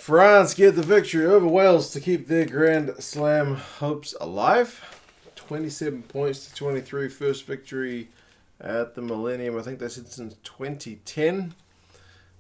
France get the victory over Wales to keep their Grand Slam hopes alive. 27 points to 23, first victory at the Millennium. I think they said since 2010.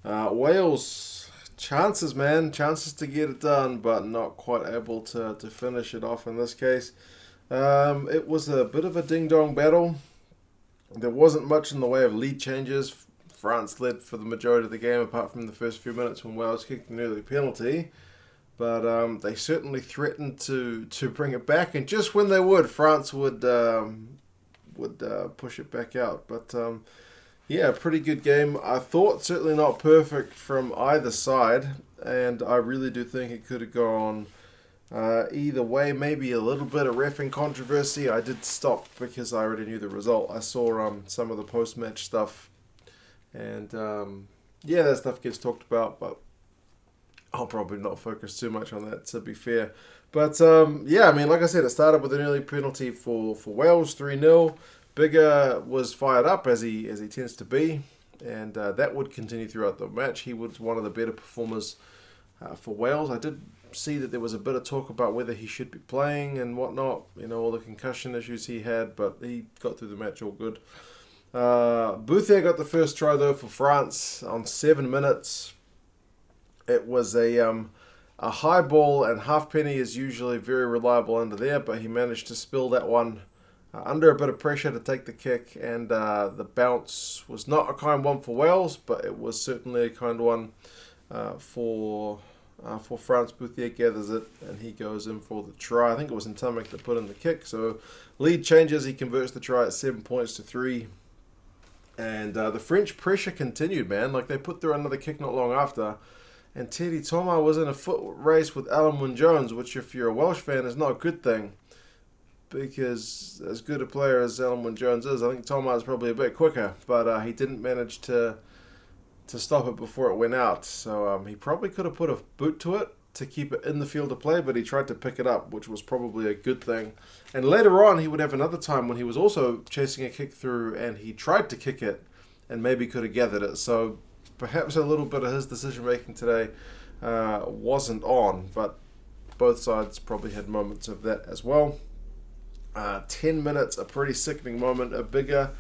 Wales, chances, man. Chances to get it done, but not quite able to finish it off in this case. It was a bit of a ding-dong battle. There wasn't much in the way of lead changes. France led for the majority of the game, apart from the first few minutes when Wales kicked an early penalty. But they certainly threatened to bring it back, and just when they would, France would push it back out. But yeah, pretty good game. I thought certainly not perfect from either side, and I really do think it could have gone either way. Maybe a little bit of reffing controversy. I did stop because I already knew the result. I saw some of the post-match stuff, and yeah, that stuff gets talked about, but I'll probably not focus too much on that, to be fair. But yeah, I mean, like I said, it started with an early penalty for Wales, 3-0. Bigger was fired up, as he tends to be, and that would continue throughout the match. He was one of the better performers for Wales. I did see that there was a bit of talk about whether he should be playing and whatnot, you know, all the concussion issues he had, but he got through the match all good. Bouthier got the first try, though, for France on 7 minutes. It was a high ball, and Halfpenny is usually very reliable under there, but he managed to spill that one under a bit of pressure to take the kick, and the bounce was not a kind one for Wales, but it was certainly a kind one for France. Bouthier gathers it, and he goes in for the try. I think it was Ntamak that put in the kick, so lead changes. He converts the try at 7 points to 3. And the French pressure continued, man. Like, they put through another kick not long after, and Teddy Thomas was in a foot race with Alan Wynne-Jones, which, if you're a Welsh fan, is not a good thing, because as good a player as Alan Wynne-Jones is, I think Thomas is probably a bit quicker, but he didn't manage to stop it before it went out. So he probably could have put a boot to it to keep it in the field of play, but he tried to pick it up, which was probably a good thing. And later on, he would have another time when he was also chasing a kick through, and he tried to kick it and maybe could have gathered it. So perhaps a little bit of his decision-making today wasn't on, but both sides probably had moments of that as well. 10 minutes, a pretty sickening moment, a bigger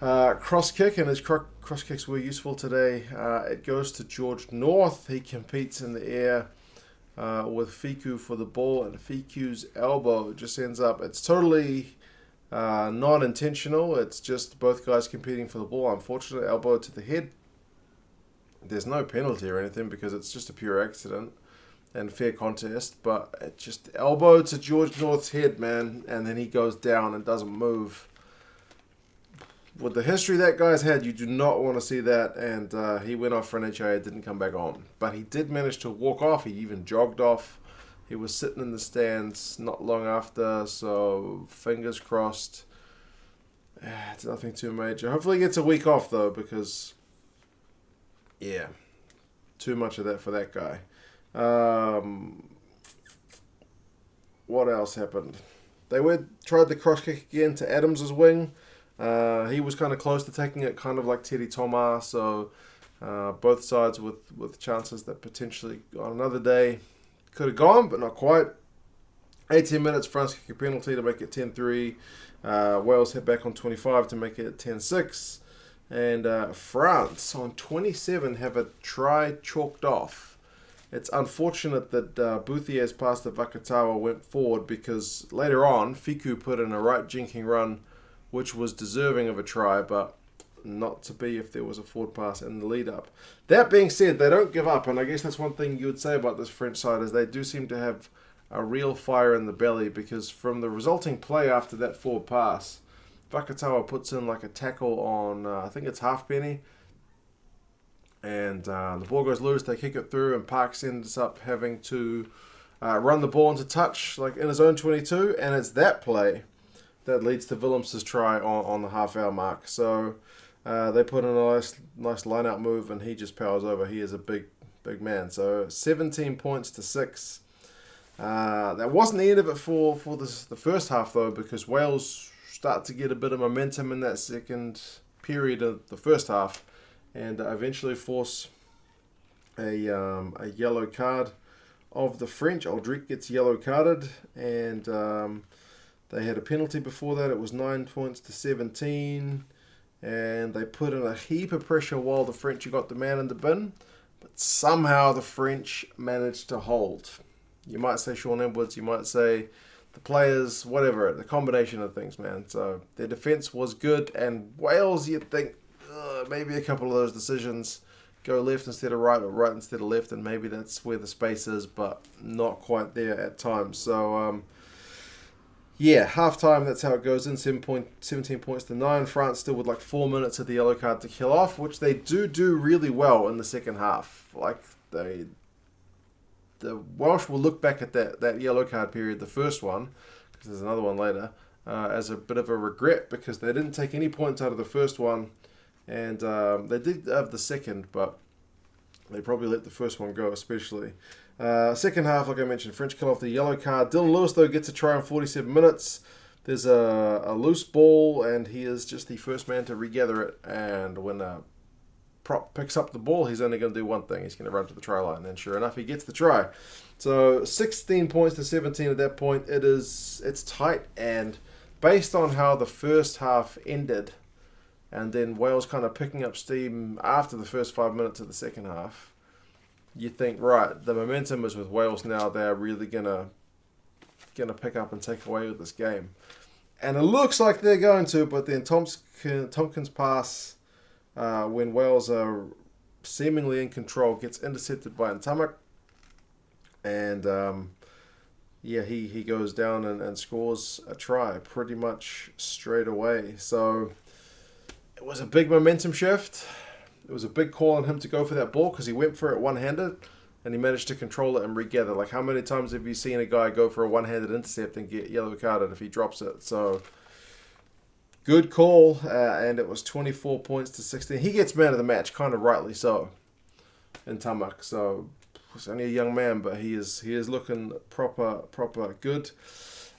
cross kick, and his cross kicks were useful today. It goes to George North. He competes in the air with Fiku for the ball, and Fiku's elbow just ends up, it's totally non-intentional. It's just both guys competing for the ball. Unfortunately, elbow to the head. There's no penalty or anything because it's just a pure accident and fair contest, but it just elbow to George North's head, man, and then he goes down and doesn't move. With the history that guy's had, you do not want to see that, and he went off for an HIA, didn't come back on. But he did manage to walk off. He even jogged off. He was sitting in the stands not long after, so fingers crossed. It's nothing too major. Hopefully he gets a week off, though, because, yeah, too much of that for that guy. What else happened? They tried the cross kick again to Adams' wing. He was kind of close to taking it, kind of like Teddy Thomas, so both sides with chances that potentially on another day could have gone, but not quite. 18 minutes, France kick a penalty to make it 10-3. Wales head back on 25 to make it 10-6. And France on 27 have a try chalked off. It's unfortunate that Bouthier's pass to Vakatawa went forward, because later on, Fiku put in a right jinking run, which was deserving of a try, but not to be if there was a forward pass in the lead-up. That being said, they don't give up, and I guess that's one thing you would say about this French side, is they do seem to have a real fire in the belly, because from the resulting play after that forward pass, Vakatawa puts in like a tackle on, I think it's Halfpenny, and the ball goes loose, they kick it through, and Parks ends up having to run the ball into touch, like in his own 22, and it's that play that leads to Willems' try on the half-hour mark. So they put in a nice line-out move, and he just powers over. He is a big man. So 17 points to 6. That wasn't the end of it for the first half, though, because Wales start to get a bit of momentum in that second period of the first half, and eventually force a yellow card of the French. Aldric gets yellow carded, and they had a penalty before that. It was 9 points to 17, and they put in a heap of pressure while the French got the man in the bin, but somehow the French managed to hold. You might say Sean Edwards, you might say the players, whatever, the combination of things, man. So their defence was good, and Wales, you'd think maybe a couple of those decisions go left instead of right, or right instead of left, and maybe that's where the space is, but not quite there at times. So yeah, half time, that's how it goes in, 17 points to 9. France still with like 4 minutes of the yellow card to kill off, which they do really well in the second half. Like, the Welsh will look back at that yellow card period, the first one, because there's another one later, as a bit of a regret, because they didn't take any points out of the first one, and they did have the second, but they probably let the first one go, especially. Second half, like I mentioned, French kill off the yellow card. Dylan Lewis, though, gets a try in 47 minutes. There's a loose ball, and he is just the first man to regather it. And when a prop picks up the ball, he's only going to do one thing. He's going to run to the try line, and sure enough, he gets the try. So 16 points to 17 at that point. It's tight, and based on how the first half ended, and then Wales kind of picking up steam after the first 5 minutes of the second half, you think, right, the momentum is with Wales now. They're really gonna pick up and take away with this game, and it looks like they're going to. But then Tompkins' pass, when Wales are seemingly in control, gets intercepted by Ntamak, and he goes down and scores a try pretty much straight away. So it was a big momentum shift. It was a big call on him to go for that ball, because he went for it one-handed and he managed to control it and regather. Like, how many times have you seen a guy go for a one-handed intercept and get yellow carded if he drops it? So good call, and it was 24 points to 16. He gets man of the match, kind of rightly so, in Tamak. So he's only a young man, but he is looking proper good.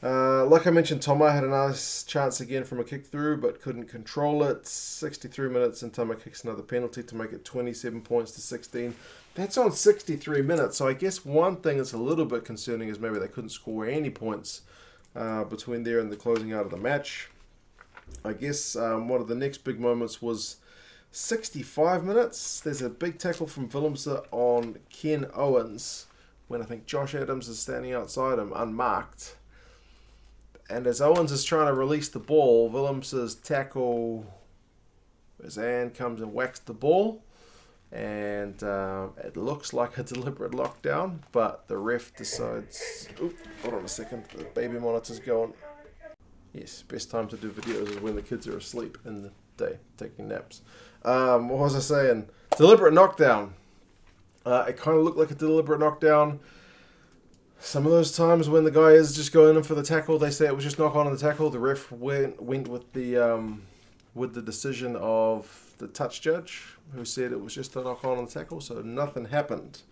Like I mentioned, Toma had a nice chance again from a kick through, but couldn't control it. 63 minutes, and Toma kicks another penalty to make it 27 points to 16. That's on 63 minutes, so I guess one thing that's a little bit concerning is maybe they couldn't score any points between there and the closing out of the match. I guess one of the next big moments was 65 minutes. There's a big tackle from Willemse on Ken Owens when I think Josh Adams is standing outside him unmarked. And as Owens is trying to release the ball, Willemse's tackle, his hand comes and whacks the ball. And it looks like a deliberate lockdown, but the ref decides... Oop, hold on a second, the baby monitor's going. Yes, best time to do videos is when the kids are asleep in the day, taking naps. What was I saying? Deliberate knockdown. It kind of looked like a deliberate knockdown. Some of those times when the guy is just going in for the tackle, they say it was just knock on the tackle. The ref went with the decision of the touch judge, who said it was just a knock on the tackle, so nothing happened.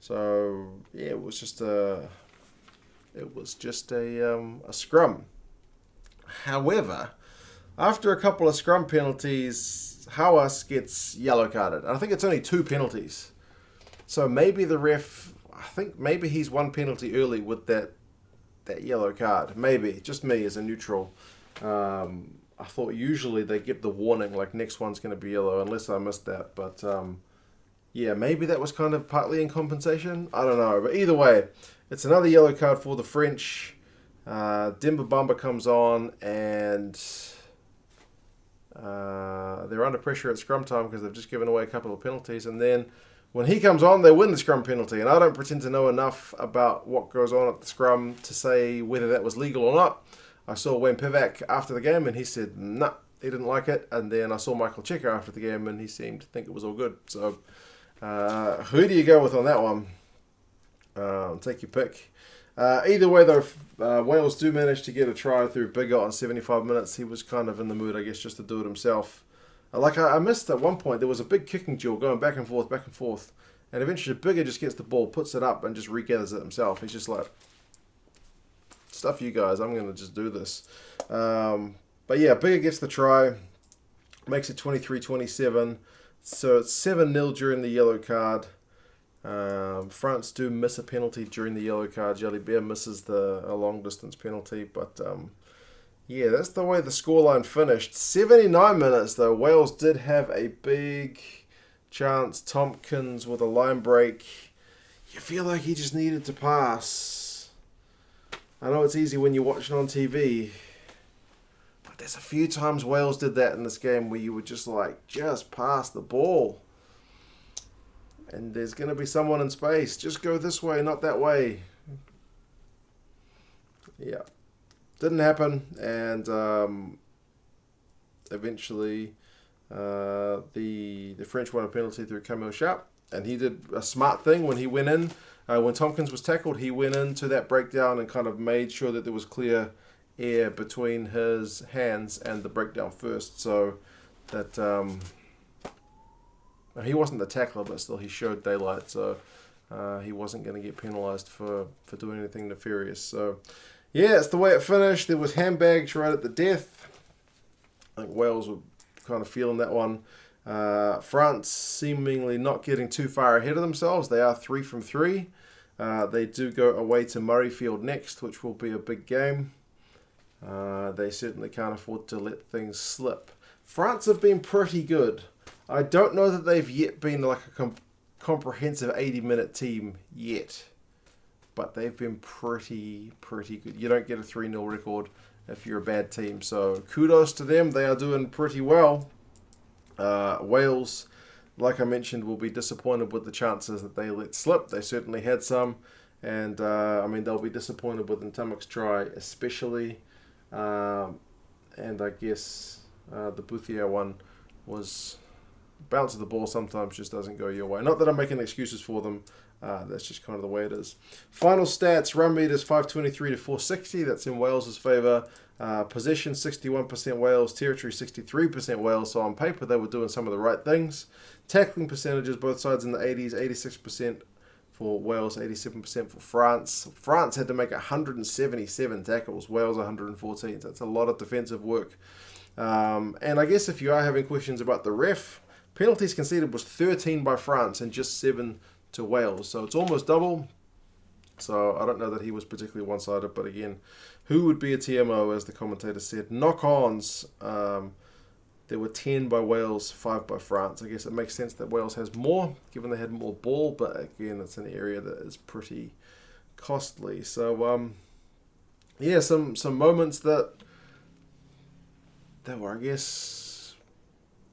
So yeah, it was just a scrum. However, after a couple of scrum penalties, Haas gets yellow carded. I think it's only 2 penalties. So maybe the ref, I think maybe he's 1 penalty early with that yellow card. Maybe, just me as a neutral. I thought usually they give the warning, like next one's going to be yellow, unless I missed that. But yeah, maybe that was kind of partly in compensation. I don't know. But either way, it's another yellow card for the French. Demba Bamba comes on, and they're under pressure at scrum time because they've just given away a couple of penalties. And then when he comes on, they win the scrum penalty. And I don't pretend to know enough about what goes on at the scrum to say whether that was legal or not. I saw Wayne Pivac after the game, and he said, nah, he didn't like it. And then I saw Michael Checker after the game, and he seemed to think it was all good. So who do you go with on that one? Take your pick. Either way, though, Wales do manage to get a try through Bigger on 75 minutes. He was kind of in the mood, I guess, just to do it himself. I missed at one point, there was a big kicking duel going back and forth. And eventually Bigger just gets the ball, puts it up, and just regathers it himself. He's just like, stuff you guys, I'm going to just do this. But yeah, Bigger gets the try, makes it 23-27. So it's 7-0 during the yellow card. France do miss a penalty during the yellow card. Jelly Bear misses a long distance penalty, but yeah, that's the way the scoreline finished. 79 minutes though. Wales did have a big chance. Tompkins with a line break. You feel like he just needed to pass. I know it's easy when you're watching on TV, but there's a few times Wales did that in this game where you were just like, just pass the ball. And there's going to be someone in space. Just go this way, not that way. Yeah. Didn't happen. And eventually the French won a penalty through Camille Sharp. And he did a smart thing when he went in. When Tompkins was tackled, he went into that breakdown and kind of made sure that there was clear air between his hands and the breakdown first. So that... he wasn't the tackler, but still he showed daylight, so he wasn't going to get penalised for doing anything nefarious. So, yeah, it's the way it finished. There was handbags right at the death. I think Wales were kind of feeling that one. France seemingly not getting too far ahead of themselves. They are 3 from 3. They do go away to Murrayfield next, which will be a big game. They certainly can't afford to let things slip. France have been pretty good. I don't know that they've yet been like a comprehensive 80-minute team yet. But they've been pretty good. You don't get a 3-0 record if you're a bad team. So kudos to them. They are doing pretty well. Wales, like I mentioned, will be disappointed with the chances that they let slip. They certainly had some. And, they'll be disappointed with Ntamuk's try especially. And I guess the Bouthier one was... bounce of the ball sometimes just doesn't go your way. Not that I'm making excuses for them. That's just kind of the way it is. Final stats, run meters 523 to 460. That's in Wales' favour. Possession 61% Wales. Territory 63% Wales. So on paper they were doing some of the right things. Tackling percentages, both sides in the 80s. 86% for Wales, 87% for France. France had to make 177 tackles. Wales 114. So that's a lot of defensive work. And I guess if you are having questions about the ref, penalties conceded was 13 by France and just 7 to Wales. So it's almost double. So I don't know that he was particularly one-sided. But again, who would be a TMO, as the commentator said? Knock-ons. There were 10 by Wales, 5 by France. I guess it makes sense that Wales has more, given they had more ball. But again, it's an area that is pretty costly. So, yeah, some moments that were, I guess...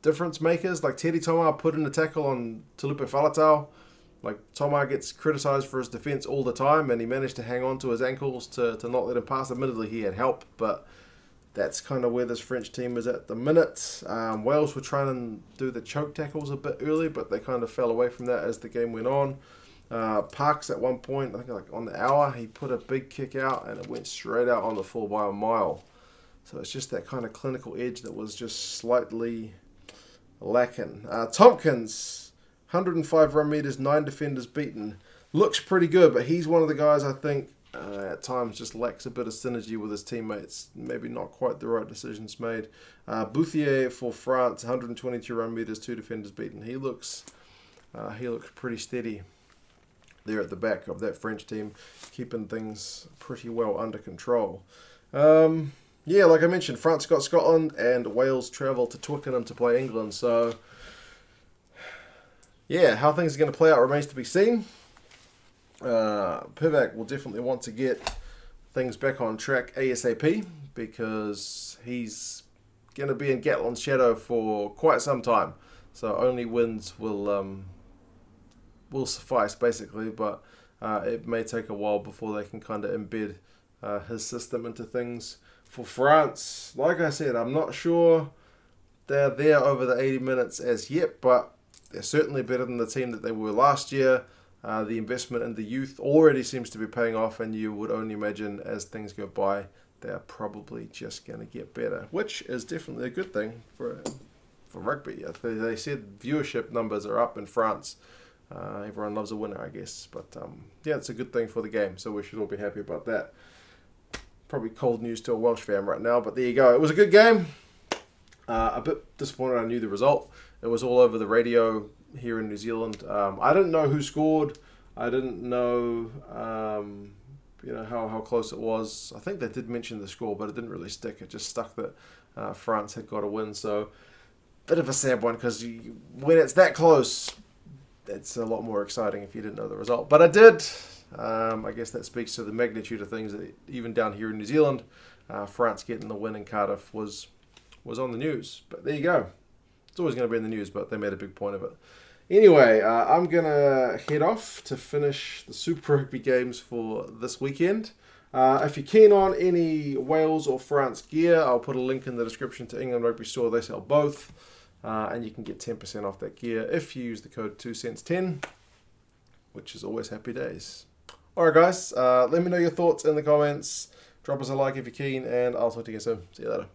difference makers, like Teddy Tomar put in a tackle on Talupe Faletau. Like, Tomar gets criticised for his defence all the time, and he managed to hang on to his ankles to not let him pass. Admittedly, he had help, but that's kind of where this French team is at the minute. Wales were trying to do the choke tackles a bit early, but they kind of fell away from that as the game went on. Parks at one point, I think like on the hour, he put a big kick out, and it went straight out on the full by a mile. So it's just that kind of clinical edge that was just slightly... lacking. Tompkins, 105 run meters, 9 defenders beaten. Looks pretty good, but he's one of the guys I think at times just lacks a bit of synergy with his teammates. Maybe not quite the right decisions made. Bouthier for France, 122 run meters, 2 defenders beaten. He looks pretty steady there at the back of that French team, keeping things pretty well under control. Yeah, like I mentioned, France got Scotland and Wales travel to Twickenham to play England. So, yeah, how things are going to play out remains to be seen. Pivac will definitely want to get things back on track ASAP because he's going to be in Gatland's shadow for quite some time. So only wins will suffice, basically, but it may take a while before they can kind of embed his system into things. For France, like I said, I'm not sure they're there over the 80 minutes as yet, but they're certainly better than the team that they were last year. The investment in the youth already seems to be paying off, and you would only imagine as things go by, they're probably just going to get better, which is definitely a good thing for rugby. They said viewership numbers are up in France. Everyone loves a winner, I guess. But yeah, it's a good thing for the game, so we should all be happy about that. Probably cold news to a Welsh fan right now, but there you go. It was a good game. A bit disappointed I knew the result. It was all over the radio here in New Zealand. I didn't know who scored. I didn't know how close it was. I think they did mention the score, but it didn't really stick. It just stuck that France had got a win. So bit of a sad one, because when it's that close, it's a lot more exciting if you didn't know the result. But I did. I guess that speaks to the magnitude of things that even down here in New Zealand, France getting the win in Cardiff was on the news. But there you go. It's always going to be in the news, but they made a big point of it. Anyway, I'm going to head off to finish the Super Rugby games for this weekend. If you're keen on any Wales or France gear, I'll put a link in the description to England Rugby Store. They sell both. And you can get 10% off that gear if you use the code 2cents10, which is always happy days. Alright guys, let me know your thoughts in the comments. Drop us a like if you're keen, and I'll talk to you soon. See you later.